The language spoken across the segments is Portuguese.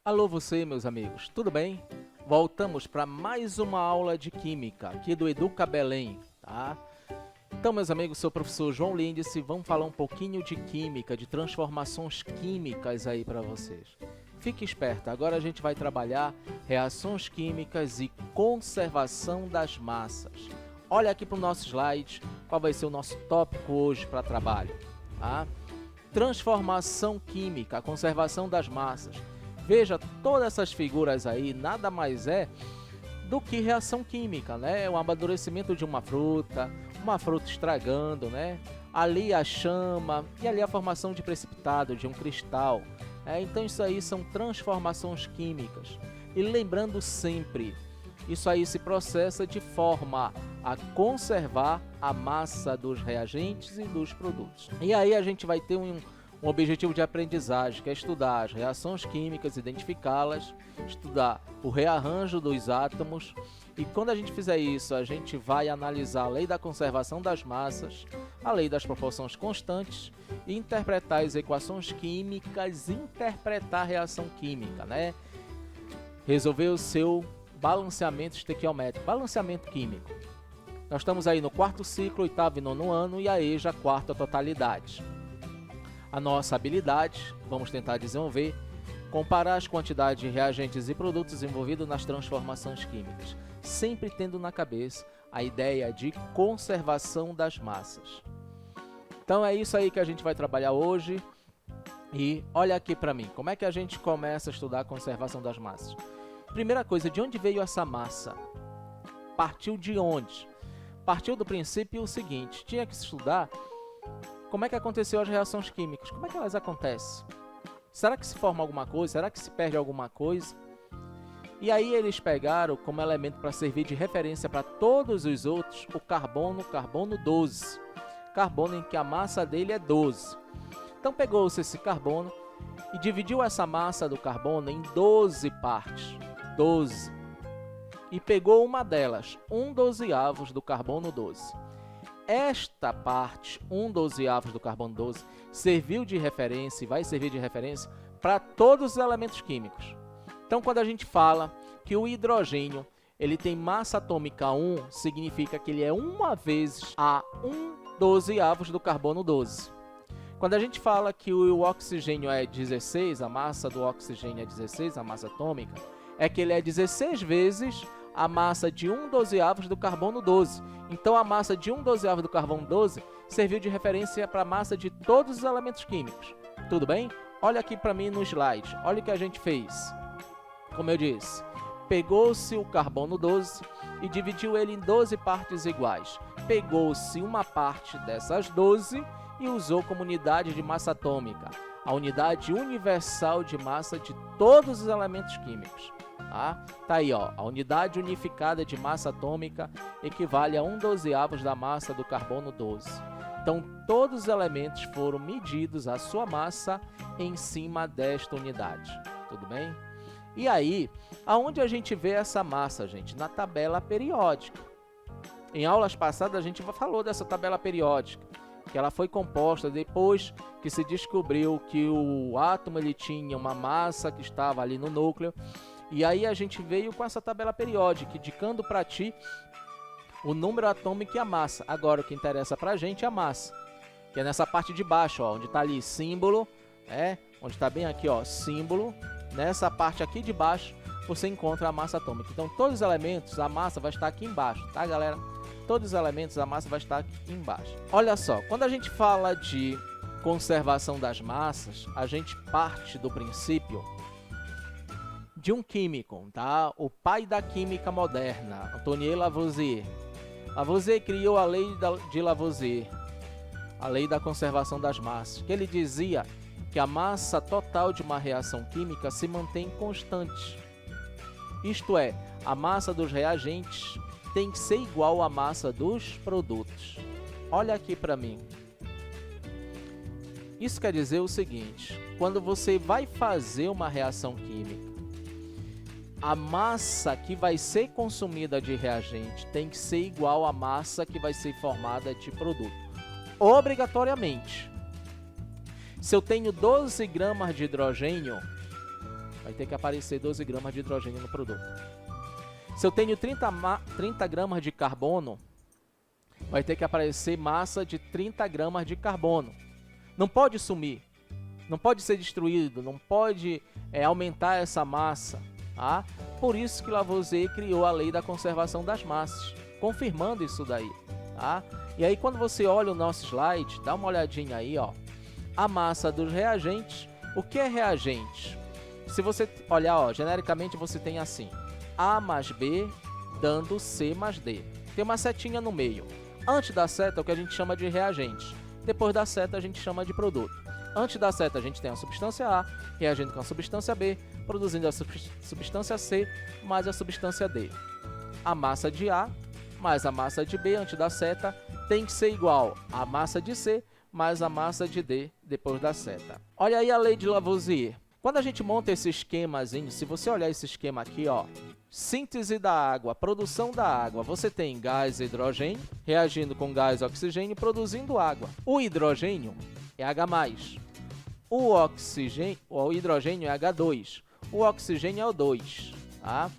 Alô você, meus amigos, tudo bem? Voltamos para mais uma aula de Química aqui do Educa Belém, tá? Então, meus amigos, sou o professor João Lindice, vamos falar um pouquinho de Química, de transformações químicas aí para vocês. Fique esperto, agora a gente vai trabalhar reações químicas e conservação das massas. Olha aqui para o nosso slide, qual vai ser o nosso tópico hoje para trabalho, tá? Transformação química, conservação das massas. Veja, todas essas figuras aí nada mais é do que reação química, né? O amadurecimento de uma fruta estragando, né? Ali a chama e ali a formação de precipitado, de um cristal. Então isso aí são transformações químicas. E lembrando sempre, isso aí se processa de forma a conservar a massa dos reagentes e dos produtos. E aí a gente vai ter um objetivo de aprendizagem, que é estudar as reações químicas, identificá-las, estudar o rearranjo dos átomos. E quando a gente fizer isso, a gente vai analisar a lei da conservação das massas, a lei das proporções constantes, e interpretar as equações químicas, interpretar a reação química, né? Resolver o seu balanceamento estequiométrico, balanceamento químico. Nós estamos aí no quarto ciclo, oitavo e nono ano, e aí já quarta totalidade. A nossa habilidade, vamos tentar desenvolver, comparar as quantidades de reagentes e produtos envolvidos nas transformações químicas, sempre tendo na cabeça a ideia de conservação das massas. Então é isso aí que a gente vai trabalhar hoje. E olha aqui para mim, como é que a gente começa a estudar a conservação das massas? Primeira coisa, de onde veio essa massa? Partiu de onde? Partiu do princípio o seguinte, tinha que estudar como é que aconteceu as reações químicas, como é que elas acontecem? Será que se forma alguma coisa? Será que se perde alguma coisa? E aí eles pegaram como elemento para servir de referência para todos os outros o carbono 12. Carbono em que a massa dele é 12. Então pegou-se esse carbono e dividiu essa massa do carbono em 12 partes. 12. E pegou uma delas, 1/12 do carbono 12. Esta parte, 1/12 do carbono 12, serviu de referência e vai servir de referência para todos os elementos químicos. Então, quando a gente fala que o hidrogênio ele tem massa atômica 1, significa que ele é uma vez a 1/12 do carbono 12. Quando a gente fala que o oxigênio é 16, a massa do oxigênio é 16, a massa atômica, é que ele é 16 vezes a massa de 1/12 do carbono 12. Então, a massa de 1/12 do carbono 12 serviu de referência para a massa de todos os elementos químicos. Tudo bem? Olha aqui para mim no slide. Olha o que a gente fez. Como eu disse, pegou-se o carbono 12 e dividiu ele em 12 partes iguais. Pegou-se uma parte dessas 12 e usou como unidade de massa atômica, a unidade universal de massa de todos os elementos químicos. Tá aí, ó, a unidade unificada de massa atômica equivale a 1/12 da massa do carbono 12. Então, todos os elementos foram medidos a sua massa em cima desta unidade. Tudo bem? E aí, aonde a gente vê essa massa, gente? Na tabela periódica. Em aulas passadas, a gente falou dessa tabela periódica, que ela foi composta depois que se descobriu que o átomo ele tinha uma massa que estava ali no núcleo. E aí a gente veio com essa tabela periódica, indicando para ti o número atômico e a massa. Agora o que interessa para a gente é a massa, que é nessa parte de baixo, ó, onde está ali símbolo, onde está bem aqui, ó, símbolo. Nessa parte aqui de baixo você encontra a massa atômica. Então todos os elementos, a massa vai estar aqui embaixo, tá, galera? Todos os elementos, a massa vai estar aqui embaixo. Olha só, quando a gente fala de conservação das massas, a gente parte do princípio de um químico, tá? O pai da química moderna, Antoine Lavoisier. Lavoisier criou a lei de Lavoisier, a lei da conservação das massas, que ele dizia que a massa total de uma reação química se mantém constante. Isto é, a massa dos reagentes tem que ser igual à massa dos produtos. Olha aqui para mim. Isso quer dizer o seguinte, quando você vai fazer uma reação química, a massa que vai ser consumida de reagente tem que ser igual à massa que vai ser formada de produto. Obrigatoriamente. Se eu tenho 12 gramas de hidrogênio, vai ter que aparecer 12 gramas de hidrogênio no produto. Se eu tenho 30 gramas de carbono, vai ter que aparecer massa de 30 gramas de carbono. Não pode sumir, não pode ser destruído, não pode aumentar essa massa. Tá? Por isso que Lavoisier criou a lei da conservação das massas, confirmando isso daí. Tá? E aí quando você olha o nosso slide, dá uma olhadinha aí, ó, a massa dos reagentes. O que é reagente? Se você olhar, ó, genericamente você tem assim, A mais B dando C mais D. Tem uma setinha no meio. Antes da seta é o que a gente chama de reagente. Depois da seta a gente chama de produto. Antes da seta a gente tem a substância A, reagindo com a substância B, produzindo a substância C mais a substância D. A massa de A mais a massa de B antes da seta tem que ser igual à massa de C mais a massa de D depois da seta. Olha aí a lei de Lavoisier. Quando a gente monta esse esquemazinho, se você olhar esse esquema aqui, ó, síntese da água, produção da água, você tem gás e hidrogênio reagindo com gás e oxigênio produzindo água. O hidrogênio é H+, o hidrogênio é H2, o oxigênio é O2, tá?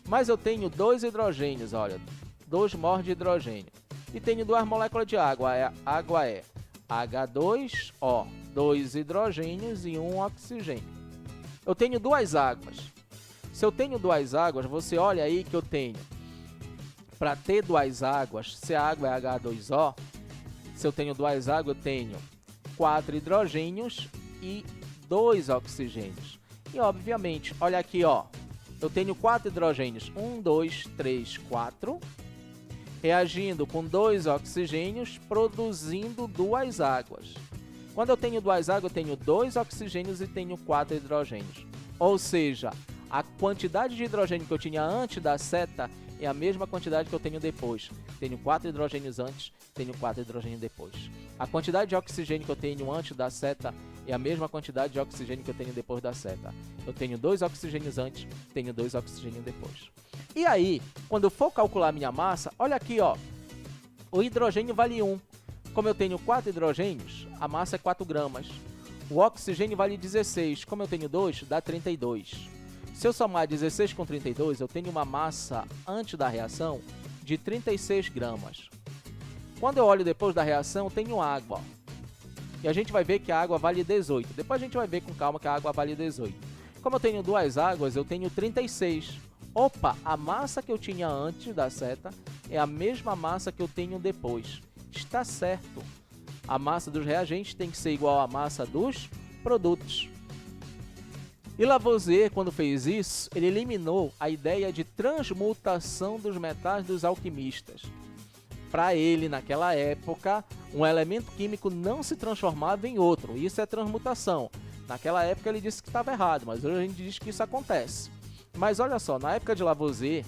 Mas eu tenho dois hidrogênios, olha, 2 mols de hidrogênio, e tenho 2 moléculas de água, água é H2O, 2 hidrogênios e 1 oxigênio. Eu tenho 2 águas. Se eu tenho 2 águas, você olha aí que eu tenho, para ter 2 águas, se a água é H2O, se eu tenho 2 águas, eu tenho 4 hidrogênios e 2 oxigênios. E, obviamente, olha aqui, ó, eu tenho 4 hidrogênios, 1, 2, 3, 4, reagindo com 2 oxigênios, produzindo 2 águas. Quando eu tenho 2 águas, eu tenho 2 oxigênios e tenho 4 hidrogênios. Ou seja, a quantidade de hidrogênio que eu tinha antes da seta é a mesma quantidade que eu tenho depois. Tenho 4 hidrogênios antes, tenho 4 hidrogênios depois. A quantidade de oxigênio que eu tenho antes da seta é a mesma quantidade de oxigênio que eu tenho depois da seta. Eu tenho 2 oxigênios antes, tenho 2 oxigênios depois. E aí, quando eu for calcular a minha massa, olha aqui, ó, o hidrogênio vale 1. Como eu tenho 4 hidrogênios, a massa é 4 gramas. O oxigênio vale 16. Como eu tenho 2, dá 32. Se eu somar 16 com 32, eu tenho uma massa antes da reação de 36 gramas. Quando eu olho depois da reação, eu tenho água. E a gente vai ver que a água vale 18. Depois a gente vai ver com calma que a água vale 18. Como eu tenho 2 águas, eu tenho 36. Opa, a massa que eu tinha antes da seta é a mesma massa que eu tenho depois. Está certo. A massa dos reagentes tem que ser igual à massa dos produtos. E Lavoisier, quando fez isso, ele eliminou a ideia de transmutação dos metais dos alquimistas. Para ele, naquela época, um elemento químico não se transformava em outro. Isso é transmutação. Naquela época ele disse que estava errado, mas hoje a gente diz que isso acontece. Mas olha só, na época de Lavoisier,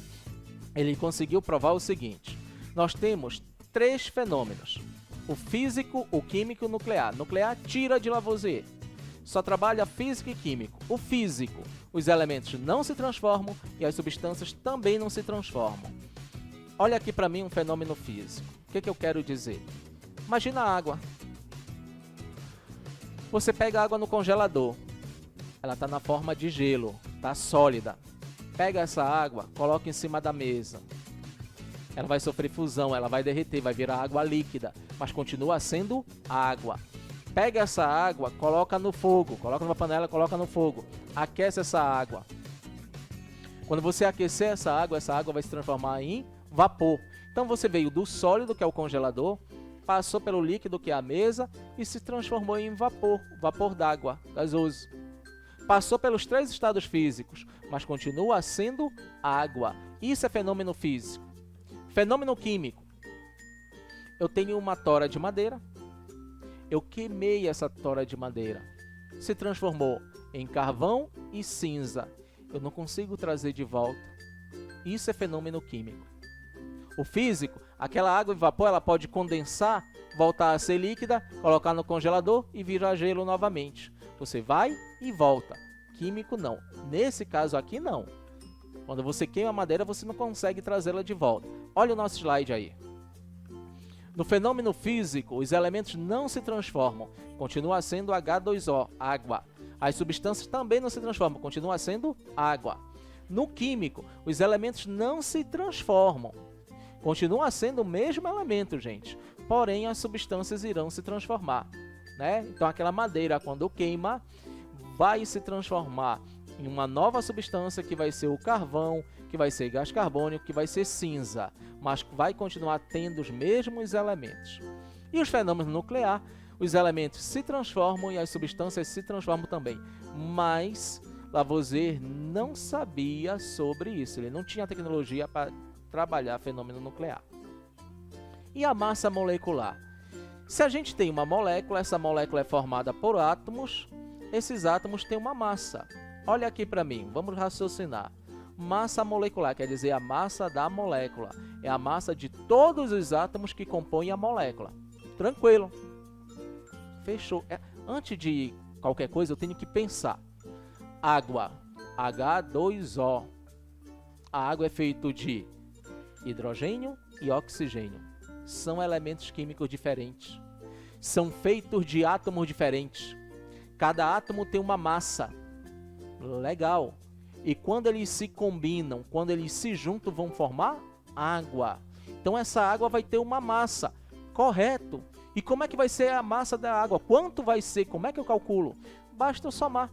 ele conseguiu provar o seguinte. Nós temos 3 fenômenos. O físico, o químico e o nuclear. Nuclear tira de Lavoisier. Só trabalha físico e químico. O físico, os elementos não se transformam e as substâncias também não se transformam. Olha aqui para mim um fenômeno físico. O que eu quero dizer? Imagina a água. Você pega a água no congelador. Ela está na forma de gelo, está sólida. Pega essa água, coloca em cima da mesa. Ela vai sofrer fusão, ela vai derreter, vai virar água líquida, mas continua sendo água. Pega essa água, coloca no fogo, coloca numa panela, coloca no fogo. Aquece essa água. Quando você aquecer essa água vai se transformar em vapor. Então você veio do sólido, que é o congelador, passou pelo líquido, que é a mesa, e se transformou em vapor, vapor d'água, gasoso. Passou pelos 3 estados físicos, mas continua sendo água. Isso é fenômeno físico. Fenômeno químico. Eu tenho uma tora de madeira. Eu queimei essa tora de madeira. Se transformou em carvão e cinza. Eu não consigo trazer de volta. Isso é fenômeno químico. O físico, aquela água e vapor, ela pode condensar, voltar a ser líquida, colocar no congelador e virar gelo novamente. Você vai e volta. Químico não. Nesse caso aqui não. Quando você queima a madeira, você não consegue trazê-la de volta. Olha o nosso slide aí. No fenômeno físico, os elementos não se transformam. Continua sendo H2O, água. As substâncias também não se transformam, continua sendo água. No químico, os elementos não se transformam. Continua sendo o mesmo elemento, gente. Porém, as substâncias irão se transformar, né? Então, aquela madeira, quando queima, vai se transformar em uma nova substância que vai ser o carvão, que vai ser gás carbônico, que vai ser cinza, mas vai continuar tendo os mesmos elementos. E os fenômenos nucleares, os elementos se transformam e as substâncias se transformam também, mas Lavoisier não sabia sobre isso, ele não tinha tecnologia para trabalhar fenômeno nuclear. E a massa molecular? Se a gente tem uma molécula, essa molécula é formada por átomos, esses átomos têm uma massa. Olha aqui para mim, vamos raciocinar. Massa molecular quer dizer a massa da molécula, é a massa de todos os átomos que compõem a molécula. Tranquilo? Fechou. Antes de qualquer coisa, eu tenho que pensar. Água, H2O. A água é feita de hidrogênio e oxigênio. São elementos químicos diferentes. São feitos de átomos diferentes. Cada átomo tem uma massa. Legal. E quando eles se combinam, quando eles se juntam, vão formar água. Então essa água vai ter uma massa. Correto. E como é que vai ser a massa da água? Quanto vai ser? Como é que eu calculo? Basta eu somar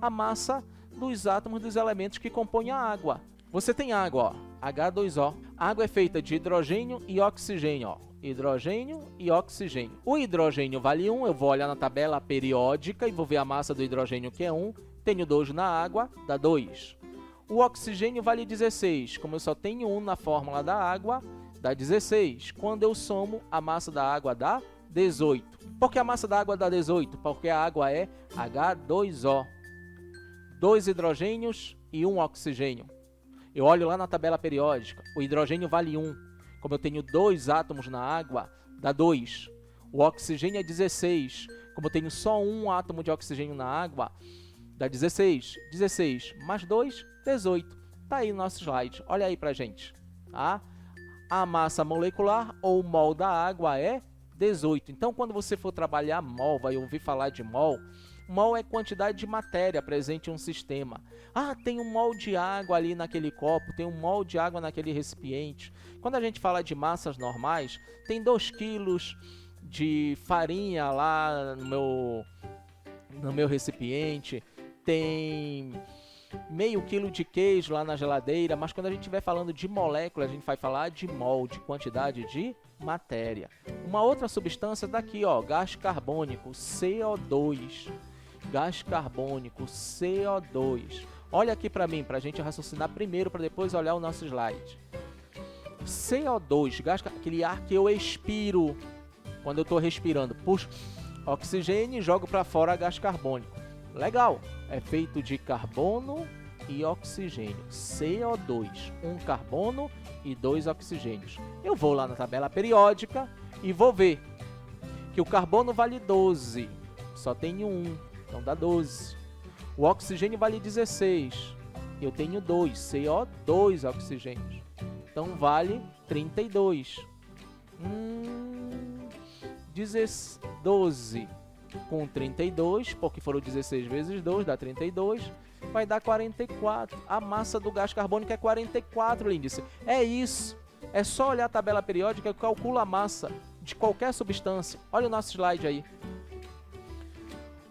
a massa dos átomos dos elementos que compõem a água. Você tem água, ó, H2O. A água é feita de hidrogênio e oxigênio, ó. Hidrogênio e oxigênio. O hidrogênio vale 1, eu vou olhar na tabela periódica e vou ver a massa do hidrogênio, que é 1. Tenho 2 na água, dá 2. O oxigênio vale 16. Como eu só tenho 1 na fórmula da água, dá 16. Quando eu somo, a massa da água dá 18. Por que a massa da água dá 18? Porque a água é H2O. 2 hidrogênios e 1 oxigênio. Eu olho lá na tabela periódica, o hidrogênio vale 1. Como eu tenho 2 átomos na água, dá 2. O oxigênio é 16. Como eu tenho só 1 átomo de oxigênio na água, dá 16. 16 mais 2, 18. Tá aí no nosso slide. Olha aí pra gente. Tá? A massa molecular, ou mol da água, é 18. Então, quando você for trabalhar mol, vai ouvir falar de mol. Mol é quantidade de matéria presente em um sistema. Ah, tem um mol de água ali naquele copo, tem um mol de água naquele recipiente. Quando a gente fala de massas normais, tem 2 quilos de farinha lá no meu recipiente, tem meio quilo de queijo lá na geladeira, mas quando a gente estiver falando de molécula, a gente vai falar de mol, de quantidade de matéria. Uma outra substância daqui, ó, gás carbônico, CO2. Gás carbônico, CO2. Olha aqui para mim, para a gente raciocinar primeiro, para depois olhar o nosso slide. CO2, gás, aquele ar que eu expiro quando eu estou respirando. Puxo oxigênio e jogo para fora gás carbônico. Legal, é feito de carbono e oxigênio. CO2, 1 carbono e 2 oxigênios. Eu vou lá na tabela periódica e vou ver que o carbono vale 12, só tenho 1. Então dá 12. O oxigênio vale 16. Eu tenho 2, CO2 oxigênios. Então vale 32. 12 com 32, porque foram 16 vezes 2, dá 32. Vai dar 44. A massa do gás carbônico é 44, Lindice. É isso. É só olhar a tabela periódica que calcula a massa de qualquer substância. Olha o nosso slide aí.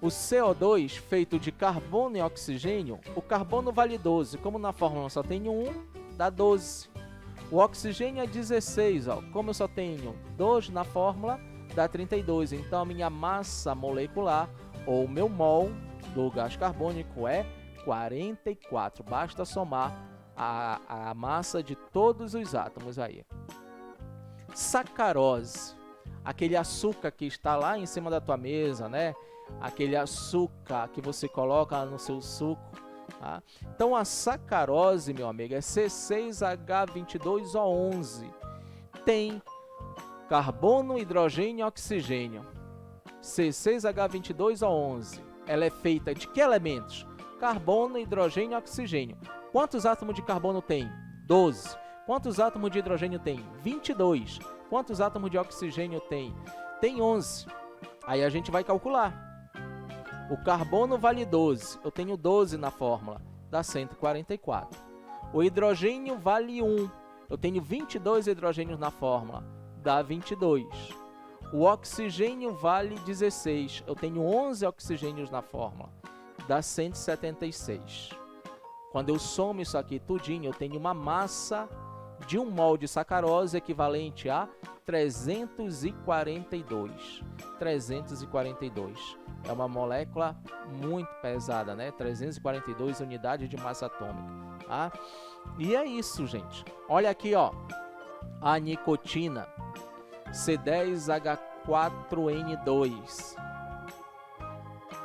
O CO2, feito de carbono e oxigênio, o carbono vale 12. Como na fórmula só tenho 1, dá 12. O oxigênio é 16. Ó. Como eu só tenho 2 na fórmula, dá 32. Então, a minha massa molecular, ou o meu mol do gás carbônico, é 44. Basta somar a massa de todos os átomos aí. Sacarose, aquele açúcar que está lá em cima da tua mesa, né? Aquele açúcar que você coloca no seu suco. Tá? Então, a sacarose, meu amigo, é C6H22O11. Tem carbono, hidrogênio e oxigênio. C6H22O11. Ela é feita de que elementos? Carbono, hidrogênio e oxigênio. Quantos átomos de carbono tem? 12. Quantos átomos de hidrogênio tem? 22. Quantos átomos de oxigênio tem? Tem 11. Aí a gente vai calcular. O carbono vale 12, eu tenho 12 na fórmula, dá 144. O hidrogênio vale 1, eu tenho 22 hidrogênios na fórmula, dá 22. O oxigênio vale 16, eu tenho 11 oxigênios na fórmula, dá 176. Quando eu somo isso aqui tudinho, eu tenho uma massa de 1 mol de sacarose equivalente a 342. 342. É uma molécula muito pesada, né? 342 unidades de massa atômica. Tá? E é isso, gente. Olha aqui, ó. A nicotina. C10H4N2.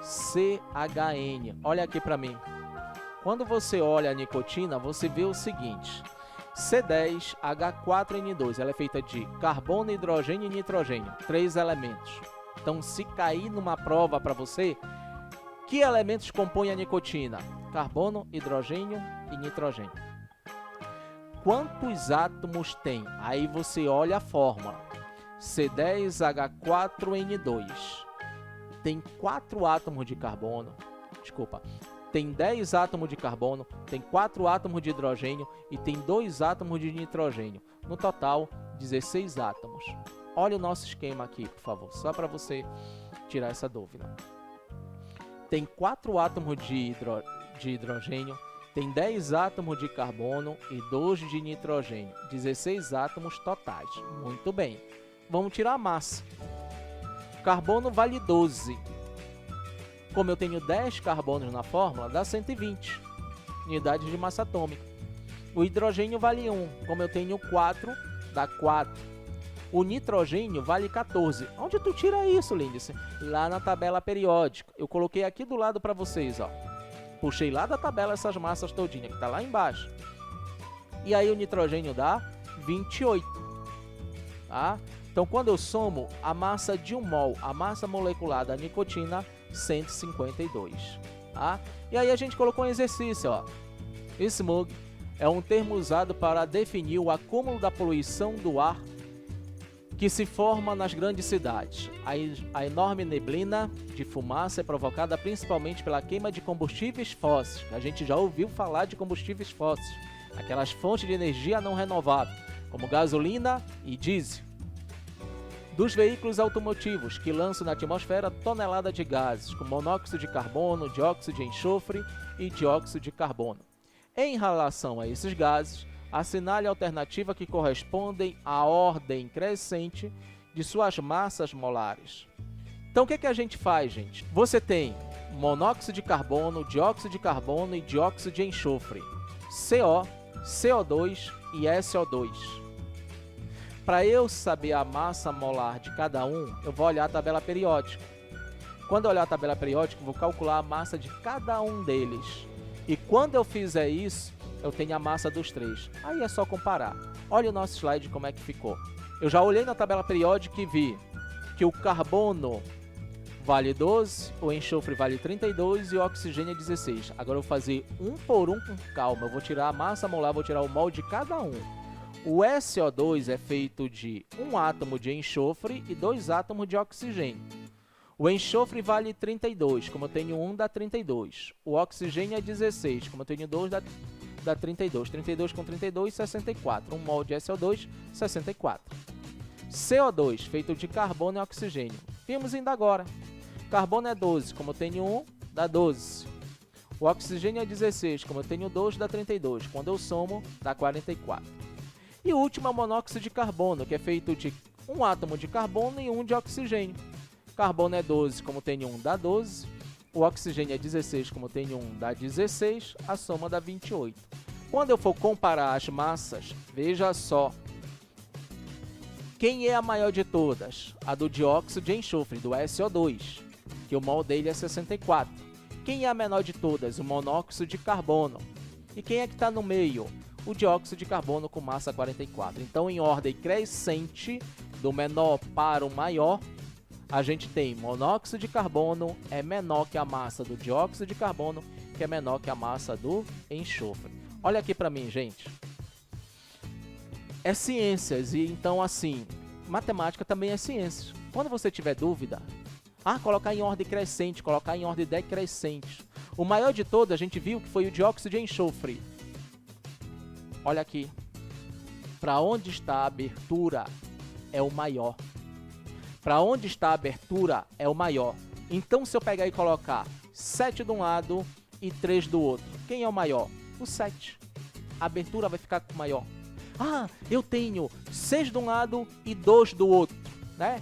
CHN. Olha aqui para mim. Quando você olha a nicotina, você vê o seguinte. C10H4N2. Ela é feita de carbono, hidrogênio e nitrogênio. 3 elementos. Então, se cair numa prova para você, que elementos compõem a nicotina? Carbono, hidrogênio e nitrogênio. Quantos átomos tem? Aí você olha a fórmula. C10H4N2. Tem 4 átomos de carbono. Desculpa. Tem 10 átomos de carbono, tem 4 átomos de hidrogênio e tem 2 átomos de nitrogênio. No total, 16 átomos. Olha o nosso esquema aqui, por favor, só para você tirar essa dúvida. Tem 4 átomos de hidrogênio, tem 10 átomos de carbono e 2 de nitrogênio. 16 átomos totais. Muito bem. Vamos tirar a massa. Carbono vale 12. Como eu tenho 10 carbonos na fórmula, dá 120 unidades de massa atômica. O hidrogênio vale 1. Como eu tenho 4, dá 4. O nitrogênio vale 14. Onde tu tira isso, Lindsay? Lá na tabela periódica. Eu coloquei aqui do lado para vocês, ó. Puxei lá da tabela essas massas todinhas, que tá lá embaixo. E aí o nitrogênio dá 28. Tá? Então, quando eu somo a massa de 1 mol, a massa molecular da nicotina, 152. Tá? E aí a gente colocou um exercício, ó. Smog é um termo usado para definir o acúmulo da poluição do ar que se forma nas grandes cidades. A enorme neblina de fumaça é provocada principalmente pela queima de combustíveis fósseis. A gente já ouviu falar de combustíveis fósseis, aquelas fontes de energia não renovável, como gasolina e diesel. Dos veículos automotivos que lançam na atmosfera toneladas de gases, como monóxido de carbono, dióxido de enxofre e dióxido de carbono. Em relação a esses gases, assinale a alternativa que correspondem à ordem crescente de suas massas molares. Então, o que a gente faz, gente? Você tem monóxido de carbono, dióxido de carbono e dióxido de enxofre, CO, CO2 e SO2. Para eu saber a massa molar de cada um, eu vou olhar a tabela periódica. Quando eu olhar a tabela periódica, eu vou calcular a massa de cada um deles. E quando eu fizer isso, eu tenho a massa dos 3. Aí é só comparar. Olha o nosso slide como é que ficou. Eu já olhei na tabela periódica e vi que o carbono vale 12, o enxofre vale 32 e o oxigênio é 16. Agora eu vou fazer um por um com calma. Eu vou tirar a massa molar, vou tirar o mol de cada um. O SO2 é feito de 1 átomo de enxofre e 2 átomos de oxigênio. O enxofre vale 32, como eu tenho 1 dá 32. O oxigênio é 16, como eu tenho 2 dá 32. 32 com 32, 64. 1 mol de SO2, 64. CO2, feito de carbono e oxigênio. Vimos ainda agora. Carbono é 12, como eu tenho 1, dá 12. O oxigênio é 16, como eu tenho 2, dá 32. Quando eu somo, dá 44. E o último é o monóxido de carbono, que é feito de 1 átomo de carbono e 1 de oxigênio. Carbono é 12, como eu tenho 1, dá 12. O oxigênio é 16, como eu tenho 1, dá 16. A soma dá 28. Quando eu for comparar as massas, veja só. Quem é a maior de todas? A do dióxido de enxofre, do SO2, que o mol dele é 64. Quem é a menor de todas? O monóxido de carbono. E quem é que está no meio? O dióxido de carbono com massa 44. Então, em ordem crescente, do menor para o maior, a gente tem monóxido de carbono é menor que a massa do dióxido de carbono, que é menor que a massa do enxofre. Olha aqui para mim, gente. É ciências, e então assim, matemática também é ciência. Quando você tiver dúvida, Ah, colocar em ordem crescente, colocar em ordem decrescente. O maior de todos a gente viu que foi o dióxido de enxofre. Olha aqui. Para onde está a abertura é o maior. Para onde está a abertura é o maior. Então, se eu pegar e colocar 7 de um lado e 3 do outro, quem é o maior? O 7. A abertura vai ficar com o maior. Ah, eu tenho 6 de um lado e 2 do outro, né?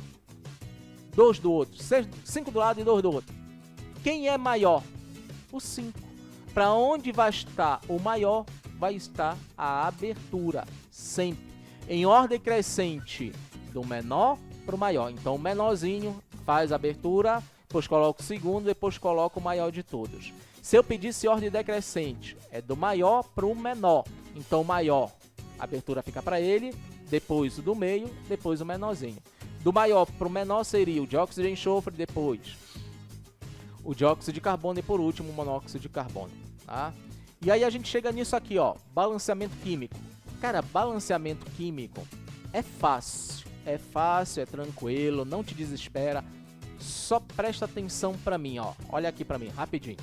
2 do outro. 5 do lado e 2 do outro. Quem é maior? O 5. Para onde vai estar o maior, vai estar a abertura. Sempre. Em ordem crescente, do menor para o maior. Então, o menorzinho faz a abertura, depois coloca o segundo, depois coloca o maior de todos. Se eu pedisse ordem decrescente, é do maior para o menor. Então, o maior, a abertura fica para ele, depois o do meio, depois o menorzinho. Do maior para o menor seria o dióxido de enxofre, depois o dióxido de carbono e, por último, o monóxido de carbono. Tá? E aí a gente chega nisso aqui, ó, balanceamento químico. Cara, balanceamento químico é fácil, é tranquilo, não te desespera. Só presta atenção para mim, ó. Olha aqui para mim, rapidinho.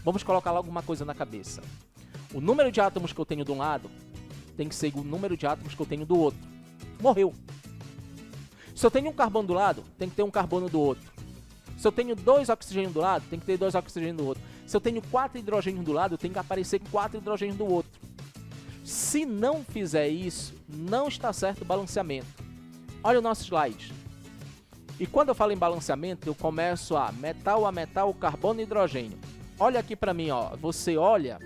Vamos colocar logo uma coisa na cabeça. O número de átomos que eu tenho de um lado tem que ser o número de átomos que eu tenho do outro. Morreu. Se eu tenho um carbono do lado, tem que ter um carbono do outro. Se eu tenho 2 oxigênios do lado, tem que ter 2 oxigênios do outro. Se eu tenho 4 hidrogênios do lado, tem que aparecer 4 hidrogênios do outro. Se não fizer isso, não está certo o balanceamento. Olha o nosso slide. E quando eu falo em balanceamento, eu começo a metal, carbono e hidrogênio. Olha aqui para mim, ó. Você olha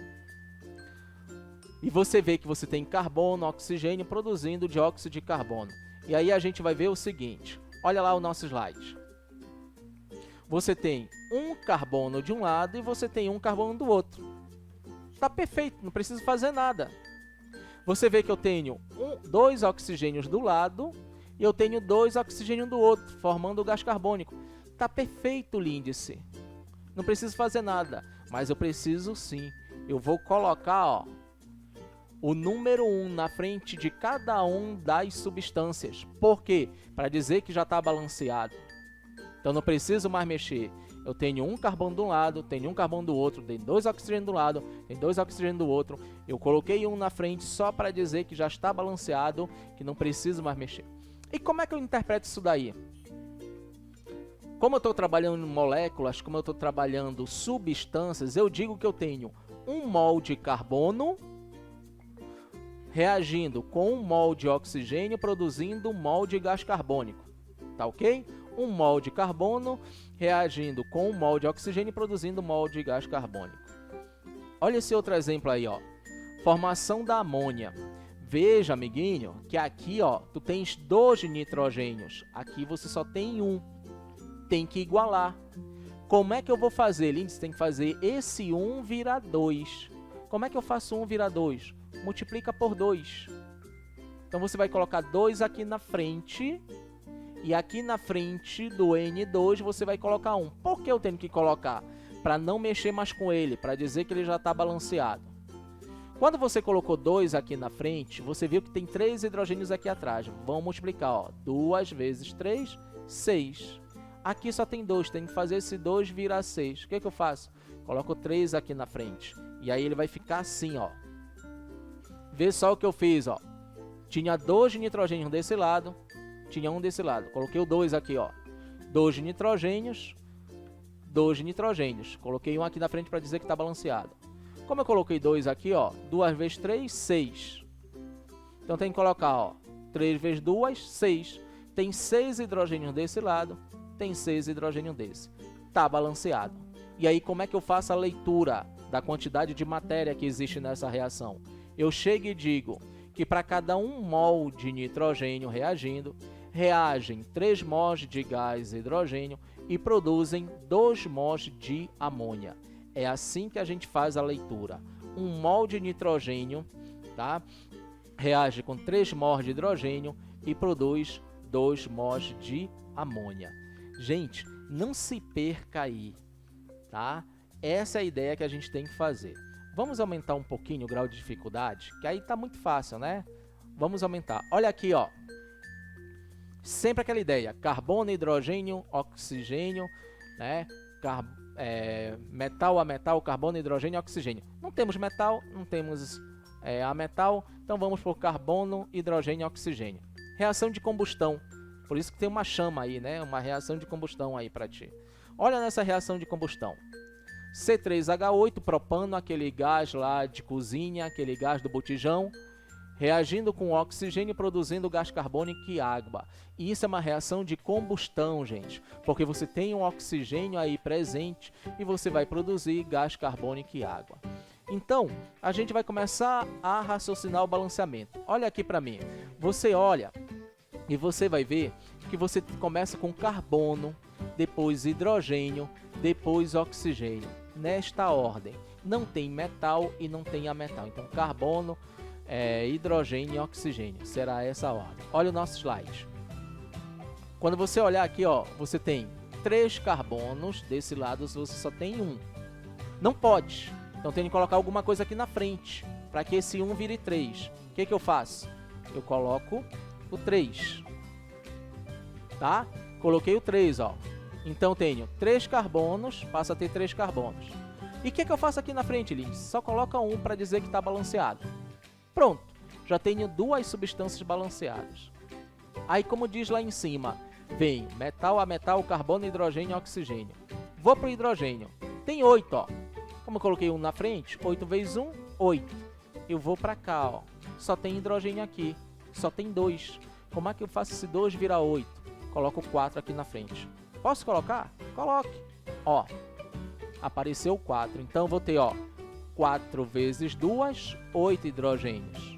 e você vê que você tem carbono, oxigênio produzindo dióxido de carbono. E aí a gente vai ver o seguinte. Olha lá o nosso slide. Você tem um carbono de um lado e você tem um carbono do outro. Tá perfeito, não preciso fazer nada. Você vê que eu tenho 2 oxigênios do lado e eu tenho 2 oxigênios do outro, formando o gás carbônico. Tá perfeito, Lindsay. Não preciso fazer nada, mas eu preciso sim. Eu vou colocar, ó, o número 1 na frente de cada um das substâncias. Por quê? Para dizer que já está balanceado. Então não preciso mais mexer. Eu tenho um carbono de um lado, tenho um carbono do outro, tenho 2 oxigênios do lado, tenho 2 oxigênios do outro. Eu coloquei um na frente só para dizer que já está balanceado, que não preciso mais mexer. E como é que eu interpreto isso daí? Como eu estou trabalhando em moléculas, como eu estou trabalhando substâncias, eu digo que eu tenho 1 mol de carbono reagindo com 1 mol de oxigênio, produzindo 1 mol de gás carbônico. Tá ok? 1 mol de carbono reagindo com 1 mol de oxigênio, produzindo 1 mol de gás carbônico. Olha esse outro exemplo aí, ó. Formação da amônia. Veja, amiguinho, que aqui, ó, tu tens 2 nitrogênios. Aqui você só tem 1. Tem que igualar. Como é que eu vou fazer, Lindsay? Tem que fazer esse 1 virar 2. Como é que eu faço 1 virar 2? Multiplica por 2. Então você vai colocar 2 aqui na frente. E aqui na frente do N2 você vai colocar 1. Por que eu tenho que colocar? Para não mexer mais com ele, para dizer que ele já está balanceado. Quando você colocou 2 aqui na frente, você viu que tem 3 hidrogênios aqui atrás. Vamos multiplicar, ó. 2 vezes 3, 6. Aqui só tem 2, tem que fazer esse 2 virar 6. O que eu faço? Coloco 3 aqui na frente. E aí ele vai ficar assim, ó. Vê só o que eu fiz, ó. Tinha 2 nitrogênios desse lado, tinha 1 desse lado. Coloquei o 2 aqui, ó. 2 nitrogênios, 2 nitrogênios. Coloquei 1 aqui na frente para dizer que está balanceado. Como eu coloquei 2 aqui, ó, 2 vezes 3, 6. Então tem que colocar, ó, 3 vezes 2, 6. Tem 6 hidrogênios desse lado, tem 6 hidrogênios desse. Tá balanceado. E aí como é que eu faço a leitura da quantidade de matéria que existe nessa reação? Eu chego e digo que para cada 1 mol de nitrogênio reagindo, reagem 3 mols de gás hidrogênio e produzem 2 mols de amônia. É assim que a gente faz a leitura. 1 mol de nitrogênio, tá? Reage com 3 mols de hidrogênio e produz 2 mols de amônia. Gente, não se perca aí, tá? Essa é a ideia que a gente tem que fazer. Vamos aumentar um pouquinho o grau de dificuldade, que aí tá muito fácil, né? Vamos aumentar. Olha aqui, ó. Sempre aquela ideia. Carbono, hidrogênio, oxigênio, né? Metal a metal, carbono, hidrogênio e oxigênio. Não temos metal, não temos a metal, então vamos por carbono, hidrogênio e oxigênio. Reação de combustão, por isso que tem uma chama aí, né? Uma reação de combustão aí para ti. Olha nessa reação de combustão. C3H8, propano, aquele gás lá de cozinha, aquele gás do botijão, reagindo com oxigênio, produzindo gás carbônico e água. E isso é uma reação de combustão, gente, porque você tem um oxigênio aí presente e você vai produzir gás carbônico e água. Então, a gente vai começar a raciocinar o balanceamento. Olha aqui para mim. Você olha e você vai ver que você começa com carbono, depois hidrogênio, depois oxigênio. Nesta ordem. Não tem metal e não tem ametal. Então, carbono, hidrogênio e oxigênio. Será essa a ordem. Olha o nosso slide. Quando você olhar aqui, ó, você tem 3 carbonos. Desse lado você só tem 1. Não pode. Então tem que colocar alguma coisa aqui na frente. Para que esse 1 vire 3. O que eu faço? Eu coloco o 3. Tá? Coloquei o 3, ó. Então tenho 3 carbonos, passa a ter 3 carbonos. E o que eu faço aqui na frente, Lindsay? Só coloca 1 para dizer que está balanceado. Pronto, já tenho 2 substâncias balanceadas. Aí, como diz lá em cima, vem metal a metal, carbono, hidrogênio e oxigênio. Vou para o hidrogênio. Tem 8, ó. Como eu coloquei 1 na frente, 8 vezes 1, 8. Eu vou para cá, ó. Só tem hidrogênio aqui. Só tem 2. Como é que eu faço esse 2 virar 8? Coloco 4 aqui na frente. Posso colocar? Coloque. Ó, apareceu 4. Então, vou ter, ó, 4 vezes 2, 8 hidrogênios.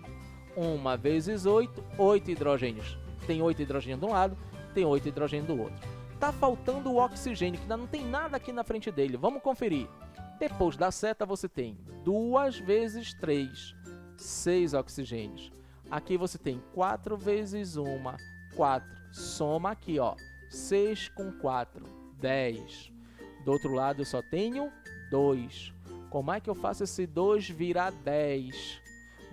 1 vezes 8, 8 hidrogênios. Tem 8 hidrogênios de um lado, tem 8 hidrogênios do outro. Tá faltando o oxigênio, que ainda não tem nada aqui na frente dele. Vamos conferir. Depois da seta, você tem 2 vezes 3, 6 oxigênios. Aqui você tem 4 vezes 1, 4. Soma aqui, ó. 6 com 4, 10. Do outro lado eu só tenho 2. Como é que eu faço esse 2 virar 10?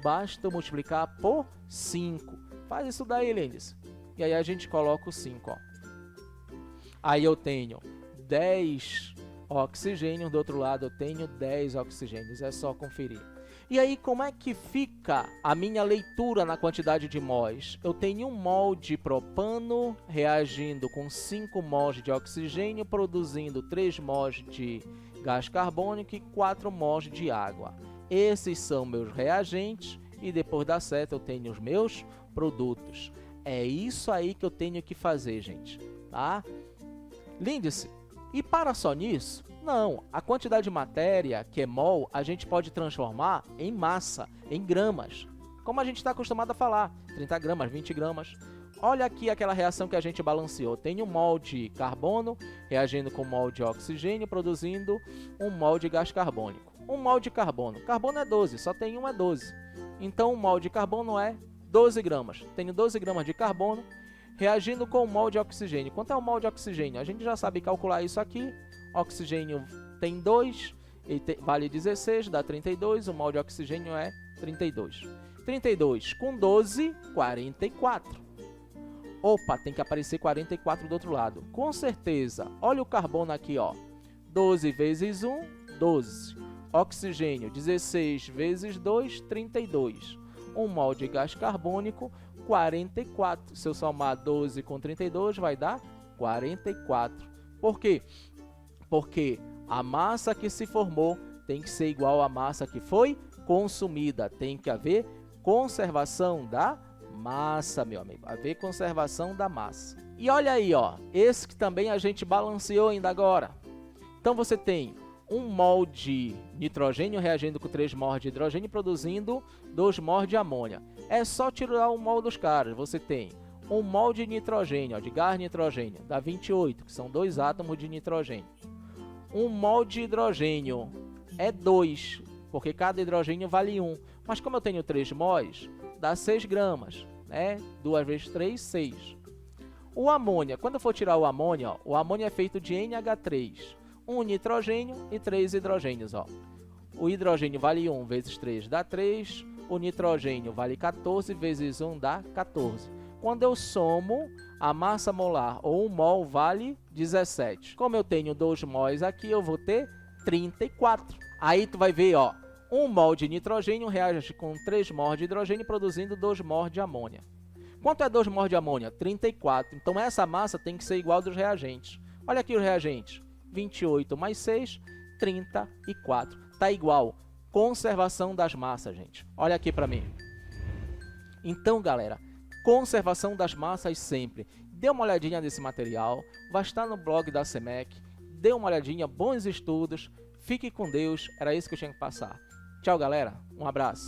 Basta multiplicar por 5. Faz isso daí, Lindsay. E aí a gente coloca o 5, ó. Aí eu tenho 10 oxigênios, do outro lado eu tenho 10 oxigênios. É só conferir. E aí, como é que fica a minha leitura na quantidade de mols? Eu tenho 1 mol de propano reagindo com 5 mols de oxigênio, produzindo 3 mols de gás carbônico e 4 mols de água. Esses são meus reagentes e depois da seta eu tenho os meus produtos. É isso aí que eu tenho que fazer, gente. Tá? Lindsay, e para só nisso? Não, a quantidade de matéria, que é mol, a gente pode transformar em massa, em gramas. Como a gente está acostumado a falar, 30 gramas, 20 gramas. Olha aqui aquela reação que a gente balanceou. Tem 1 mol de carbono reagindo com 1 mol de oxigênio, produzindo 1 mol de gás carbônico. 1 mol de carbono. Carbono é 12, só tem 1 é 12. Então 1 mol de carbono é 12 gramas. Tenho 12 gramas de carbono reagindo com 1 mol de oxigênio. Quanto é 1 mol de oxigênio? A gente já sabe calcular isso aqui. Oxigênio tem 2, vale 16, dá 32. 1 mol de oxigênio é 32. 32 com 12, 44. Opa, tem que aparecer 44 do outro lado. Com certeza. Olha o carbono aqui, ó. 12 vezes 1, 12. Oxigênio, 16 vezes 2, 32. 1 mol de gás carbônico, 44. Se eu somar 12 com 32, vai dar 44. Por quê? Porque a massa que se formou tem que ser igual à massa que foi consumida. Tem que haver conservação da massa, meu amigo. Haver conservação da massa. E olha aí, ó. Esse que também a gente balanceou ainda agora. Então você tem 1 mol de nitrogênio reagindo com 3 mols de hidrogênio, produzindo 2 mols de amônia. É só tirar 1 mol dos caras. Você tem 1 mol de nitrogênio, ó, de gás nitrogênio, dá 28, que são 2 átomos de nitrogênio. 1 mol de hidrogênio é 2, porque cada hidrogênio vale 1. Mas como eu tenho 3 mols, dá 6 gramas, né? 2 vezes 3, 6. O amônia, quando eu for tirar o amônia, ó, o amônia é feito de NH3. 1 nitrogênio e 3 hidrogênios, ó. O hidrogênio vale 1 vezes 3 dá 3. O nitrogênio vale 14 vezes 1 dá 14. Quando eu somo, a massa molar, ou 1 mol, vale 17. Como eu tenho 2 mols aqui, eu vou ter 34. Aí tu vai ver, ó, 1 mol de nitrogênio reage com 3 mol de hidrogênio, produzindo 2 mol de amônia. Quanto é 2 mol de amônia? 34. Então, essa massa tem que ser igual dos reagentes. Olha aqui os reagentes. 28 mais 6, 34. Tá igual. Conservação das massas, gente. Olha aqui para mim. Então, galera, conservação das massas sempre. Dê uma olhadinha nesse material. Vai estar no blog da CEMEC. Dê uma olhadinha. Bons estudos. Fique com Deus. Era isso que eu tinha que passar. Tchau, galera. Um abraço.